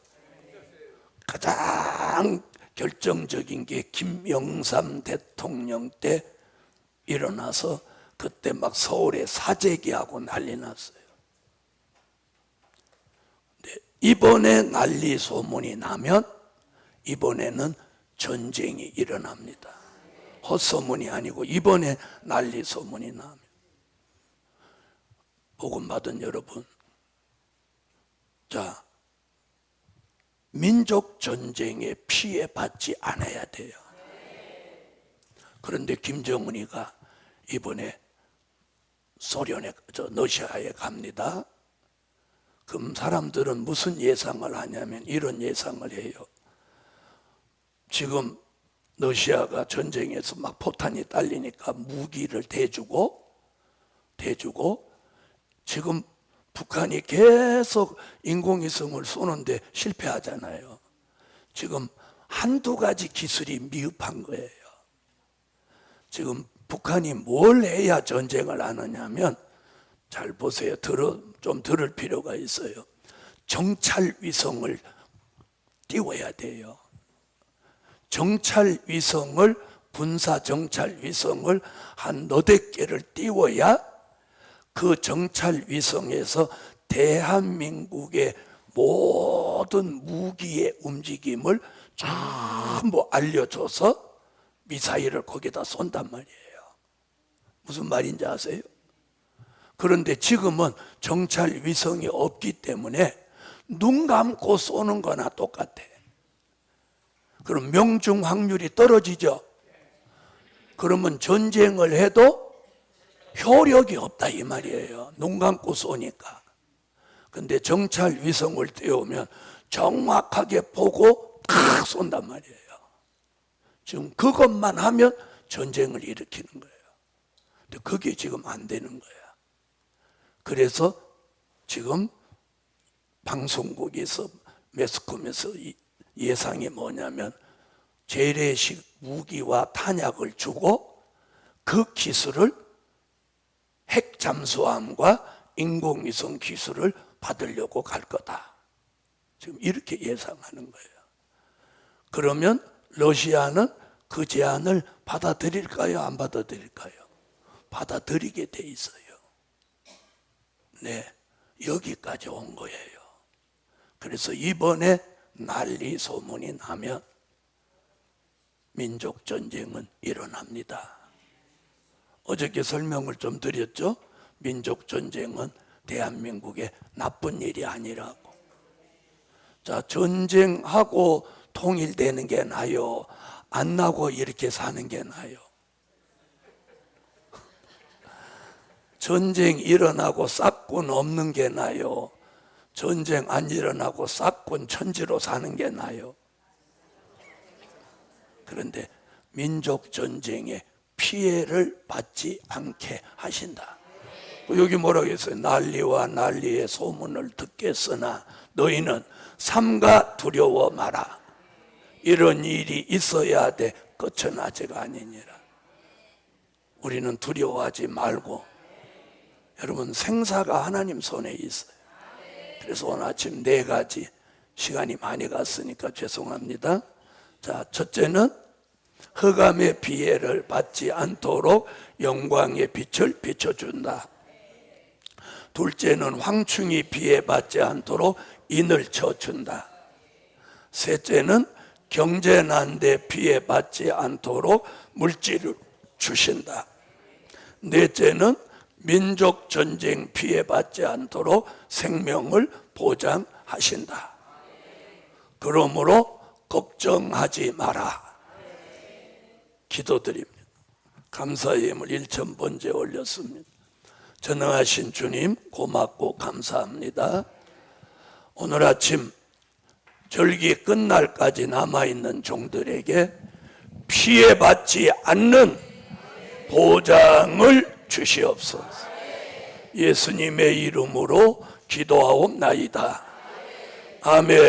가장 결정적인 게 김영삼 대통령 때 일어나서 그때 막 서울에 사재기하고 난리 났어요. 근데 이번에 난리 소문이 나면 이번에는 전쟁이 일어납니다. 헛소문이 아니고 이번에 난리 소문이 나면, 복음 받은 여러분, 자, 민족 전쟁에 피해 받지 않아야 돼요. 그런데 김정은이가 이번에 러시아에 갑니다. 그럼 사람들은 무슨 예상을 하냐면 이런 예상을 해요. 지금 러시아가 전쟁에서 막 포탄이 딸리니까 무기를 대주고 지금 북한이 계속 인공위성을 쏘는데 실패하잖아요. 지금 한두 가지 기술이 미흡한 거예요. 지금 북한이 뭘 해야 전쟁을 안 하냐면, 잘 보세요. 좀 들을 필요가 있어요. 정찰위성을 띄워야 돼요. 군사 정찰위성을 한 너댓 개를 띄워야 그 정찰위성에서 대한민국의 모든 무기의 움직임을 전부 알려줘서 미사일을 거기다 쏜단 말이에요. 무슨 말인지 아세요? 그런데 지금은 정찰위성이 없기 때문에 눈 감고 쏘는 거나 똑같아. 그럼 명중 확률이 떨어지죠. 그러면 전쟁을 해도 효력이 없다 이 말이에요. 눈 감고 쏘니까. 근데 정찰위성을 띄우면 정확하게 보고 탁 쏜단 말이에요. 지금 그것만 하면 전쟁을 일으키는 거예요. 근데 그게 지금 안 되는 거야. 그래서 지금 방송국에서, 매스컴에서 예상이 뭐냐면 재래식 무기와 탄약을 주고 그 기술을 핵 잠수함과 인공위성 기술을 받으려고 갈 거다. 지금 이렇게 예상하는 거예요. 그러면 러시아는 그 제안을 받아들일까요? 안 받아들일까요? 받아들이게 돼 있어요. 네, 여기까지 온 거예요. 그래서 이번에 난리 소문이 나면 민족 전쟁은 일어납니다. 어저께 설명을 좀 드렸죠? 민족 전쟁은 대한민국의 나쁜 일이 아니라고. 자, 전쟁하고 통일되는 게 나요? 안 나고 이렇게 사는 게 나요? 전쟁 일어나고 싹군 없는 게 나요? 전쟁 안 일어나고 싹군 천지로 사는 게 나요? 그런데 민족 전쟁에 피해를 받지 않게 하신다. 여기 뭐라고 했어요? 난리와 난리의 소문을 듣겠으나 너희는 삼가 두려워 마라. 이런 일이 있어야 돼. 끝은 아직 아니니라. 우리는 두려워하지 말고, 여러분, 생사가 하나님 손에 있어요. 그래서 오늘 아침 4가지, 시간이 많이 갔으니까 죄송합니다. 자, 첫째는 흑암의 피해를 받지 않도록 영광의 빛을 비춰준다. 둘째는 황충이 피해받지 않도록 인을 쳐준다. 셋째는 경제난데 피해받지 않도록 물질을 주신다. 넷째는 민족전쟁 피해받지 않도록 생명을 보장하신다. 그러므로 걱정하지 마라. 기도드립니다. 감사의 예물 1,000번째 올렸습니다. 전능하신 주님 고맙고 감사합니다. 오늘 아침 절기 끝날까지 남아있는 종들에게 피해받지 않는 보장을 주시옵소서. 예수님의 이름으로 기도하옵나이다. 아멘.